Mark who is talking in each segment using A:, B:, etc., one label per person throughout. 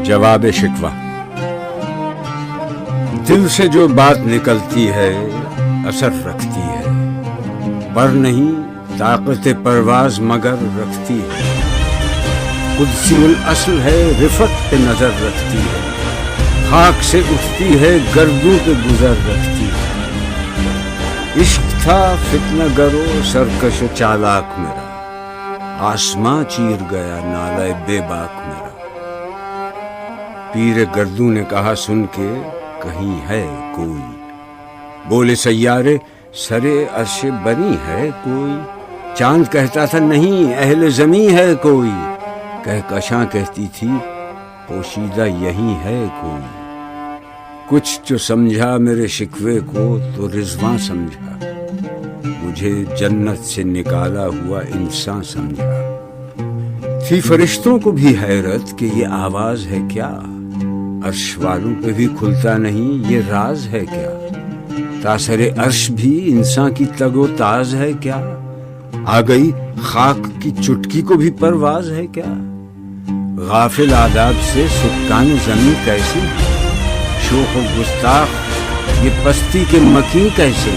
A: جواب شکوہ۔ دل سے جو بات نکلتی ہے اثر رکھتی ہے، پر نہیں طاقت پرواز مگر رکھتی ہے۔ قدسی الاصل ہے، رفت پہ نظر رکھتی ہے، خاک سے اٹھتی ہے، گردوں پہ گزر رکھتی ہے۔ عشق تھا فتنہ گرو سرکش چالاک میرا، آسماں چیر گیا نالہ بے باک میرا۔ پیر گردوں نے کہا سن کے کہیں ہے کوئی، بولے سیارے سرے عرش بنی ہے کوئی۔ چاند کہتا تھا نہیں اہل زمیں ہے کوئی، کہکشاں کہتی تھی پوشیدہ یہیں ہے کوئی۔ کچھ جو سمجھا میرے شکوے کو تو رضواں سمجھا، مجھے جنت سے نکالا ہوا انسان سمجھا۔ تھی فرشتوں کو بھی حیرت کہ یہ آواز ہے کیا، عرش والوں پہ بھی کھلتا نہیں یہ راز ہے کیا۔ تاثر عرش بھی انسان کی تگ و تاز ہے کیا، آ گئی خاک کی چٹکی کو بھی پرواز ہے کیا۔ غافل آداب سے سکان زمین کیسے، شوخ و گستاخ یہ پستی کے مکین کیسے۔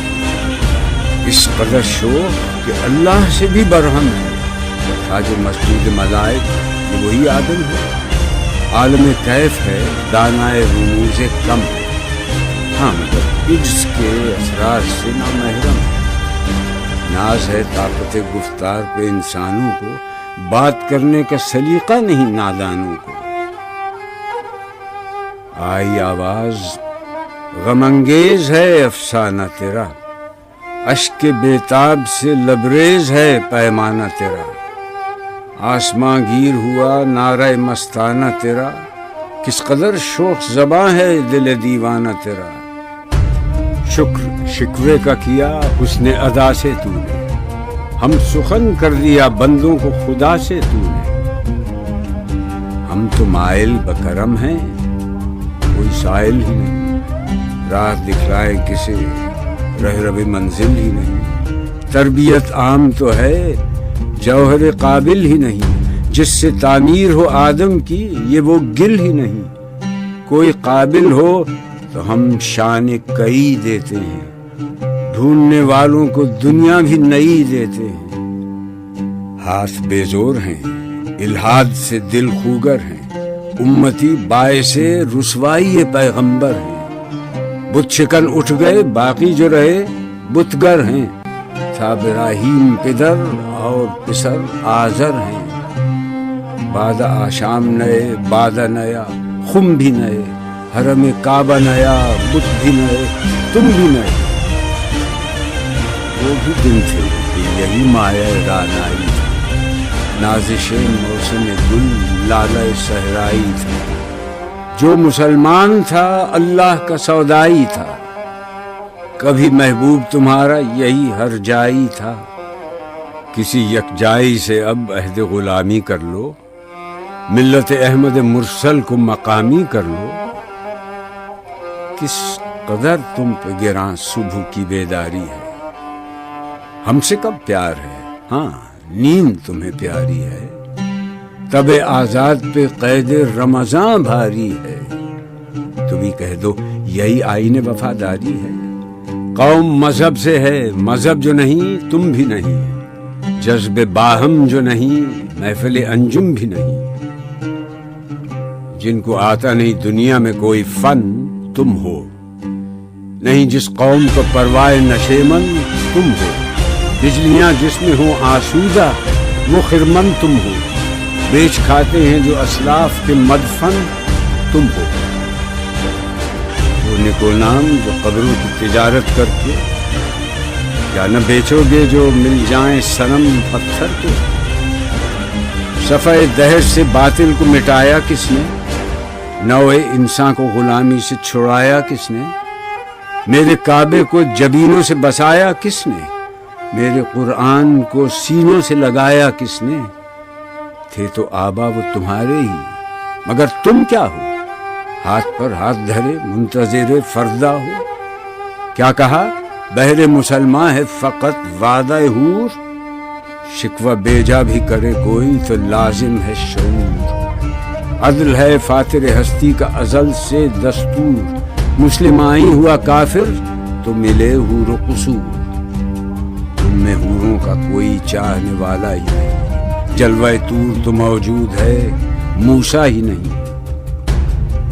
A: اس قدر شوخ کہ اللہ سے بھی برہم ہے، تاج مسجود ملائک یہ وہی آدم ہے۔ عالم کیف ہے دانائے رموز کم ہے، ہاں مگر عجز کے اسرار سے نہ محرم ہے۔ ناز ہے طاقت گفتار پہ انسانوں کو، بات کرنے کا سلیقہ نہیں نادانوں کو۔ آئی آواز غم انگیز ہے افسانہ تیرا، اشک بیتاب سے لبریز ہے پیمانہ تیرا۔ آسماں گیر ہوا نعرہ مستانہ تیرا، کس قدر شوخ زباں ہے دل دیوانہ تیرا۔ شکر شکوے کا کیا حسن ادا سے تو نے، ہم سخن کر دیا بندوں کو خدا سے تو نے۔ ہم تو مائل بکرم ہیں کوئی سائل ہی نہیں، راہ دکھلائے کسے رہرو منزل ہی نہیں۔ تربیت عام تو ہے جوہر قابل ہی نہیں، جس سے تعمیر ہو آدم کی یہ وہ گل ہی نہیں۔ کوئی قابل ہو تو ہم شان کئی دیتے ہیں، ڈھونڈنے والوں کو دنیا بھی نئی دیتے ہیں۔ ہاتھ بے زور ہیں الہاد سے دل خوگر ہیں، امتی باعث رسوائی پیغمبر ہیں۔ بت شکن اٹھ گئے باقی جو رہے بتگر ہیں، تھا ابراہیم پدر اور پسر آزر ہیں۔ بعد آشام نئے بعد نیا خم بھی نئے، حرم کعبہ نیا بت بھی نئے تم بھی نئے۔ وہ بھی دن تھے کہ یہی مایہ رانائی تھا، نازش موسم گل لالہ صحرائی تھا۔ جو مسلمان تھا اللہ کا سودائی تھا، کبھی محبوب تمہارا یہی ہر جائی تھا۔ کسی یکجائی سے اب عہد غلامی کر لو، ملت احمد مرسل کو مقامی کر لو۔ کس قدر تم پہ گراں صبح کی بیداری ہے، ہم سے کب پیار ہے، ہاں نیند تمہیں پیاری ہے۔ تب آزاد پہ قید رمضان بھاری ہے، تم ہی کہہ دو یہی آئین وفاداری ہے۔ قوم مذہب سے ہے مذہب جو نہیں تم بھی نہیں، جذب باہم جو نہیں محفل انجم بھی نہیں۔ جن کو آتا نہیں دنیا میں کوئی فن تم ہو، نہیں جس قوم کو پروائے نشیمن تم ہو۔ بجلیاں جس میں ہوں آسودہ وہ خرمن تم ہو، بیچ کھاتے ہیں جو اسلاف کے مدفن تم ہو۔ وہ نکونام جو قبروں کی تجارت کر کے، کیا نہ بیچو گے جو مل جائیں صنم پتھر کے۔ صفحہ دہر سے باطل کو مٹایا کس نے، نوع انسان کو غلامی سے چھڑایا کس نے۔ میرے کعبے کو جبینوں سے بسایا کس نے، میرے قرآن کو سینوں سے لگایا کس نے۔ تھے تو آبا وہ تمہارے ہی، مگر تم کیا ہو، ہاتھ پر ہاتھ دھرے منتظر فردا ہو۔ کیا کہا بہر مسلمان ہے فقط وعدہ حور، شکوہ بیجا بھی کرے کوئی تو لازم ہے شعور۔ عدل ہے فاتر ہستی کا ازل سے دستور، مسلم آئی ہوا کافر تو ملے حور و قصور۔ تم میں حوروں کا کوئی چاہنے والا ہی نہیں، جلوہ طور تو موجود ہے موسیٰ ہی نہیں۔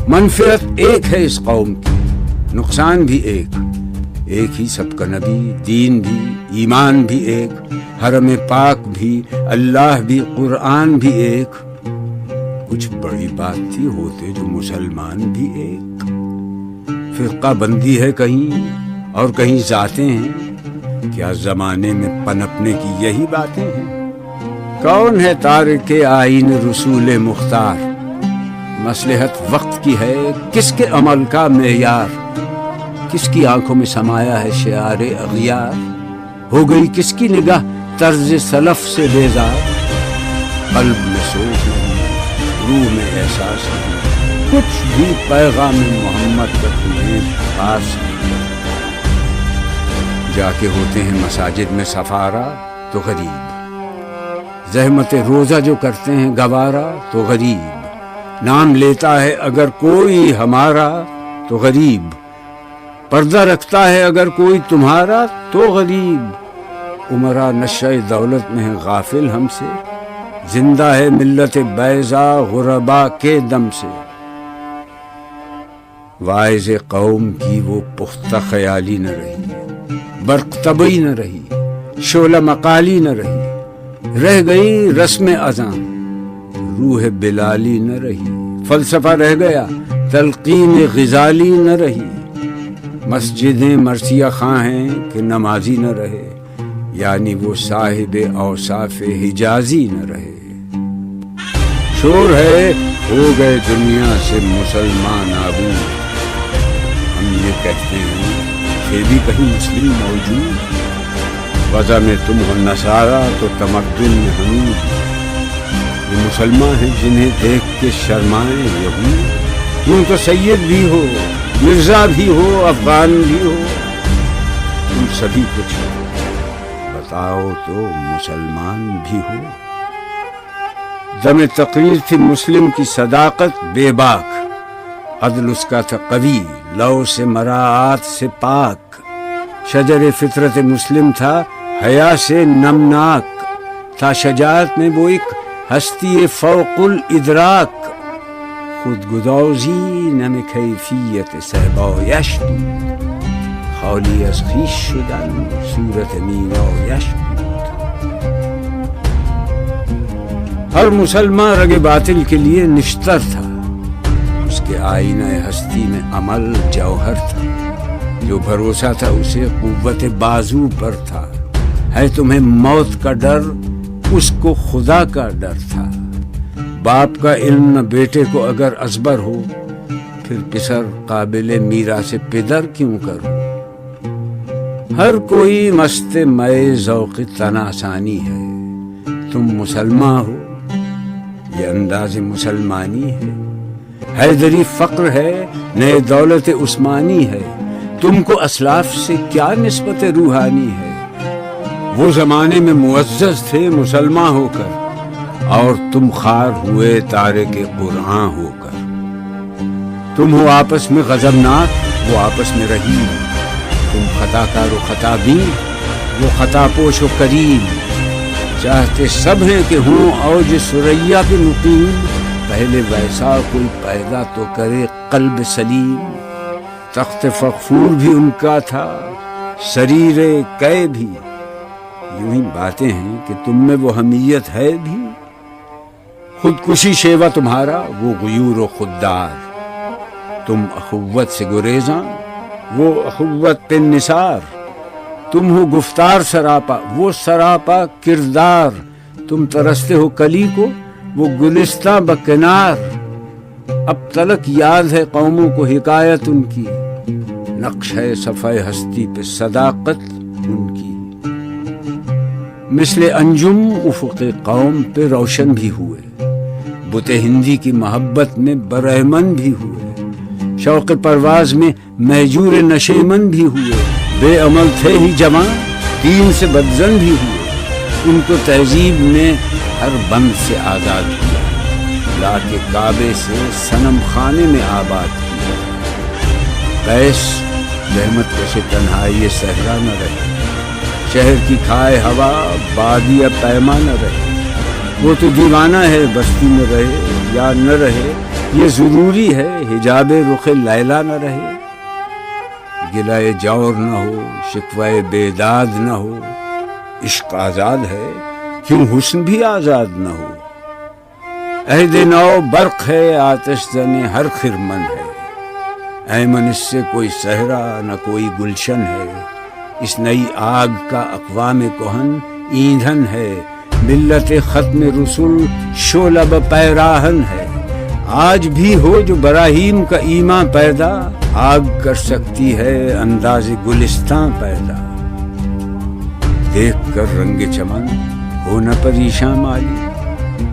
A: منفعت ایک ہے اس قوم کی، نقصان بھی ایک ہی سب کا نبی، دین بھی، ایمان بھی ایک، حرم پاک بھی، اللہ بھی، قرآن بھی ایک۔ کچھ بڑی بات تھی ہوتے جو مسلمان بھی ایک۔ فرقہ بندی ہے کہیں اور کہیں ذاتیں ہیں، کیا زمانے میں پنپنے کی یہی باتیں ہیں؟ کون ہے تارک آئین رسول مختار؟ مصلحت وقت کی ہے کس کے عمل کا معیار؟ کس کی آنکھوں میں سمایا ہے شعار اغیار؟ ہو گئی کس کی نگاہ طرز سلف سے بیزار؟ قلب میں سوچ نہیں، روح میں احساس نہیں، کچھ بھی پیغام محمد کا تمہیں پاس نہیں۔ جا کے ہوتے ہیں مساجد میں سفارا تو غریب، زحمت روزہ جو کرتے ہیں گوارا تو غریب، نام لیتا ہے اگر کوئی ہمارا تو غریب، پردہ رکھتا ہے اگر کوئی تمہارا تو غریب۔ عمرہ نشہ دولت میں ہے غافل ہم سے، زندہ ہے ملت بیضا غربا کے دم سے۔ واعظ قوم کی وہ پختہ خیالی نہ رہی، برق طبعی نہ رہی، شعلہ مقالی نہ رہی، رہ گئی رسم اذاں، روح بلالی نہ رہی، فلسفہ رہ گیا تلقین غزالی نہ رہی۔ مسجدیں مرثیہ خواں ہیں کہ نمازی نہ رہے، یعنی وہ صاحب اوصاف حجازی نہ رہے۔ شور ہے ہو گئے دنیا سے مسلمان آبود، ہم یہ کہتے ہیں کہ بھی کہیں مسلم موجود، وضع میں تم ہو نصارا تو تمدن میں حمید۔ یہ مسلمان ہیں جنہیں دیکھ کے شرمائیں یہود، تم تو سید بھی ہو، مرزا بھی ہو، افغان بھی ہو، تم سبھی کچھ ہو، بتاؤ تو مسلمان بھی ہو۔ دم تقریر تھی مسلم کی صداقت بے باک، عدل اس کا تھا قوی، لو سے مراعات سے پاک، شجر فطرت مسلم تھا حیا سے نمناک، تھا شجاعت میں وہ ایک ہستی فوق الادراک، خود گدازی نم کیفیت صحبایش بود، خالی از خویش شدن صورت مینایش بود۔ ہر مسلمان رگ باطل کے لیے نشتر تھا، اس کے آئینہ ہستی میں عمل جوہر تھا، جو بھروسہ تھا اسے قوت بازو پر تھا۔ ہے تمہیں موت کا ڈر، اس کو خدا کا ڈر تھا۔ باپ کا علم نہ بیٹے کو اگر ازبر ہو، پھر پسر قابل میراث پدر کیوں کرو؟ ہر کوئی مست مئے ذوق تناسانی ہے، تم مسلمان ہو، یہ انداز مسلمانی ہے۔ حیدری فقر ہے، نئے دولت عثمانی ہے، تم کو اسلاف سے کیا نسبت روحانی ہے؟ وہ زمانے میں معزز تھے مسلمان ہو کر، اور تم خار ہوئے تارک قرآن ہو کر۔ تم ہو آپس میں غضبناک، وہ آپس میں رحیم، تم خطا کار و خطا بین، وہ خطا پوش و کریم۔ چاہتے سب ہیں کہ ہوں اوج ثریا پہ مقیم، پہلے ویسا کوئی پیدا تو کرے قلب سلیم۔ تخت فغفور بھی ان کا تھا، سریر قے بھی، یوں ہی باتیں ہیں کہ تم میں وہ حمیت ہے بھی۔ خودکشی شیوا تمہارا، وہ غیور و خوددار، تم اخوت سے گریزاں، وہ اخوت پہ نثار۔ تم ہو گفتار سراپا، وہ سراپا کردار، تم ترستے ہو کلی کو، وہ گلستہ بکنار۔ اب تلک یاد ہے قوموں کو حکایت ان کی، نقش ہے صفحہ ہستی پہ صداقت ان کی۔ مثل انجم افق قوم پہ روشن بھی ہوئے، بت ہندی کی محبت میں برہمن بھی ہوئے، شوق پرواز میں مہجور نشیمن بھی ہوئے، بے عمل تھے ہی جوان، دین سے بدزن بھی ہوئے، ان کو تہذیب نے ہر بند سے آزاد کیا۔ لا کے کعبے سے صنم خانے میں آباد کیا۔ قیس رحمت کش تنہائی صحرا نہ رہے، شہر کی کھائے ہوا بادی پیما نہ رہے۔ وہ تو دیوانہ ہے بستی میں رہے یا نہ رہے، یہ ضروری ہے حجاب رخ لیلا نہ رہے۔ گلائے جور نہ ہو، شکوائے بیداد نہ ہو، عشق آزاد ہے کیوں حسن بھی آزاد نہ ہو۔ عہد نو برق ہے آتش زن ہر خرمن ہے، ایمن اس سے کوئی صحرا نہ کوئی گلشن ہے۔ اس نئی آگ کا اقوام کہن ایندھن ہے، ملت ختم رسول شعلہ پیراہن ہے۔ آج بھی ہو جو براہیم کا ایمان پیدا، آگ کر سکتی ہے انداز گلستان پیدا۔ دیکھ کر رنگ چمن ہو نہ پریشاں مالی،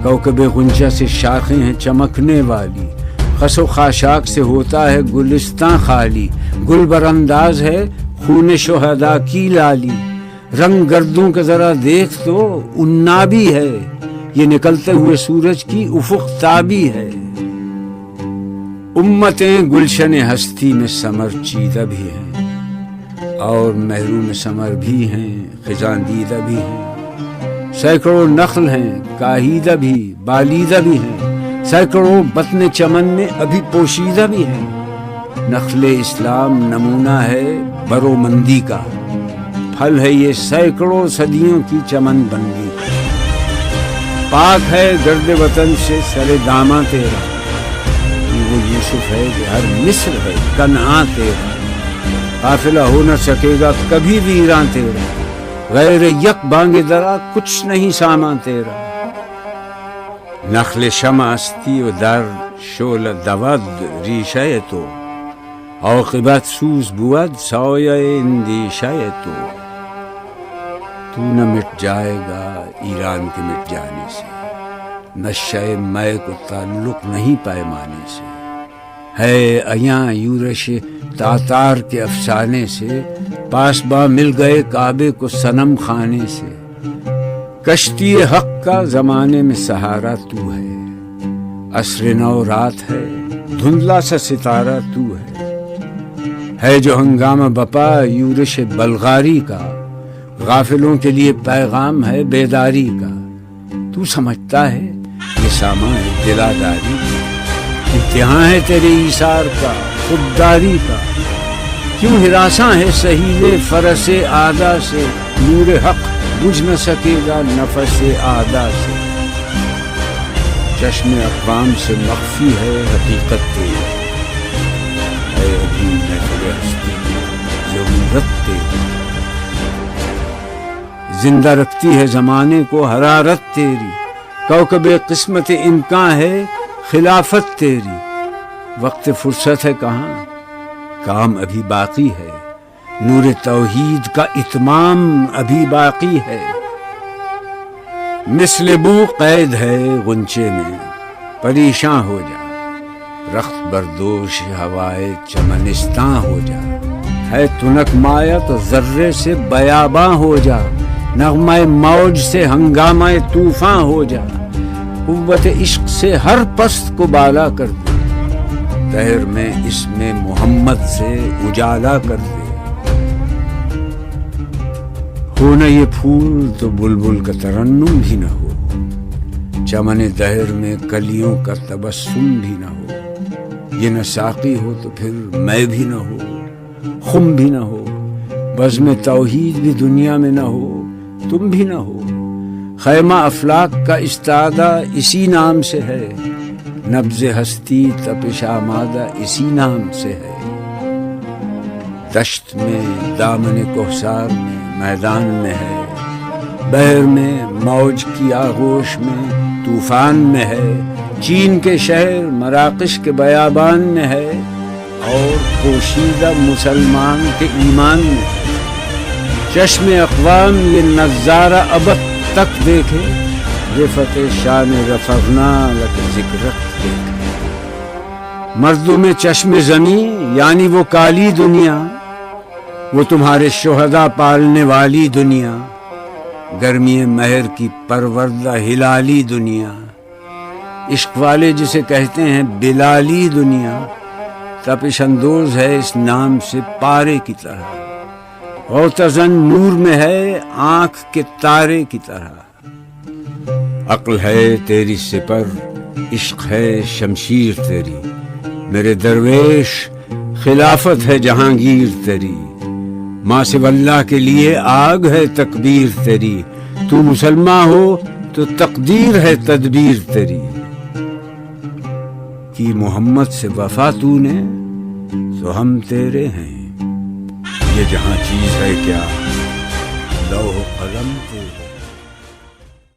A: کوکب غنچہ سے شاخیں ہیں چمکنے والی۔ خس و خاشاک سے ہوتا ہے گلستان خالی، گل بر انداز ہے خون شہداء کی لالی۔ رنگ گردوں کا ذرا دیکھ تو انابی ہے، یہ نکلتے ہوئے سورج کی افق تابی ہے۔ امتیں گلشن ہستی میں سمر چیدہ بھی ہیں، اور محروم سمر بھی ہیں خزاں دیدہ بھی ہیں۔ سینکڑوں نخل ہیں کاہیدہ بھی بالیدہ بھی ہیں، سینکڑوں بطن چمن میں ابھی پوشیدہ بھی ہیں۔ نخل اسلام نمونہ ہے برومندی کا، پھل ہے یہ سینکڑوں صدیوں کی چمن بندی۔ پاک ہے گرد وطن سے سر داماں تیرا، وہ یوسف ہے کہ ہر مصر ہے کنعاں تیرا۔ قافلہ ہو نہ سکے گا کبھی ویراں تیرا، غیر یک بانگ درا کچھ نہیں سامان تیرا۔ نخل شمع استی و در شعلہ دود ریشہ تو، عاقبت سوز بود سایہ اندیشہ تو نہ مٹ جائے گا ایران کے مٹ جانے سے، نشہ مے کو تعلق نہیں پیمانے سے۔ ہے ایاں یورش تاتار کے افسانے سے، پاسباں مل گئے کعبے کو صنم خانے سے۔ کشتی حق کا زمانے میں سہارا تو ہے، عصر نو رات ہے دھندلا سا ستارہ تو ہے جو ہنگامہ بپا یورش بلغاری کا، غافلوں کے لیے پیغام ہے بیداری کا۔ تو سمجھتا ہے یہ سامان ہے دلاداری کا، امتحان ہے تیرے ایثار کا خودداری کا۔ کیوں ہراساں ہے سہیلے فرس آدا سے، نور حق بجھ نہ سکے گا نفس آدا سے۔ چشم اقوام سے مخفی ہے حقیقت تیری، ہے ابھی محفل ہستی ضرورت تیری۔ زندہ رکھتی ہے زمانے کو حرارت تیری، کوکب قسمت امکان ہے خلافت تیری۔ وقت فرصت ہے کہاں، کام ابھی باقی ہے، نور توحید کا اتمام ابھی باقی ہے۔ مثل بو قید ہے غنچے میں پریشاں ہو جا، رخت بردوش ہوائے چمنستاں ہو جا۔ ہے تنک مایا تو ذرے سے بیاباں ہو جا، نغمہ موج سے ہنگامہ طوفاں ہو جا۔ قوت عشق سے ہر پست کو بالا کر دے، دہر میں اس میں محمد سے اجالا کر دے۔ ہو نہ یہ پھول تو بلبل کا ترنم بھی نہ ہو، چمن دہر میں کلیوں کا تبسم بھی نہ ہو۔ یہ نہ ساقی ہو تو پھر میں بھی نہ ہو، خم بھی نہ ہو، بزم توحید بھی دنیا میں نہ ہو، تم بھی نہ ہو۔ خیمہ افلاک کا استادہ اسی نام سے ہے، نبض ہستی تپش آمادہ اسی نام سے ہے۔ دشت میں دامن کوہسار میں میدان میں ہے، بحر میں موج کی آغوش میں طوفان میں ہے۔ چین کے شہر مراکش کے بیابان میں ہے، اور پوشیدہ مسلمان کے ایمان میں ہے۔ چشم اقوام یہ نظارہ ابد تک دیکھے، رفت شان رفعنا لک ذکرت دیکھے۔ مردم چشم زمین یعنی وہ کالی دنیا، وہ تمہارے شہداء پالنے والی دنیا، گرمی مہر کی پروردہ ہلالی دنیا۔ عشق والے جسے کہتے ہیں بلالی دنیا، تپش اندوز ہے اس نام سے پارے کی طرح، غوطہ نور میں ہے آنکھ کے تارے کی طرح۔ عقل ہے تیری سپر، عشق ہے شمشیر تیری، میرے درویش خلافت ہے جہانگیر تیری، ماں سے اللہ کے لیے آگ ہے تکبیر تیری، تو مسلمان ہو تو تقدیر ہے تدبیر تیری، کی محمد سے وفا تو نے تو ہم تیرے ہیں، یہ جہاں چیز ہے کیا لوح قلم تیرا۔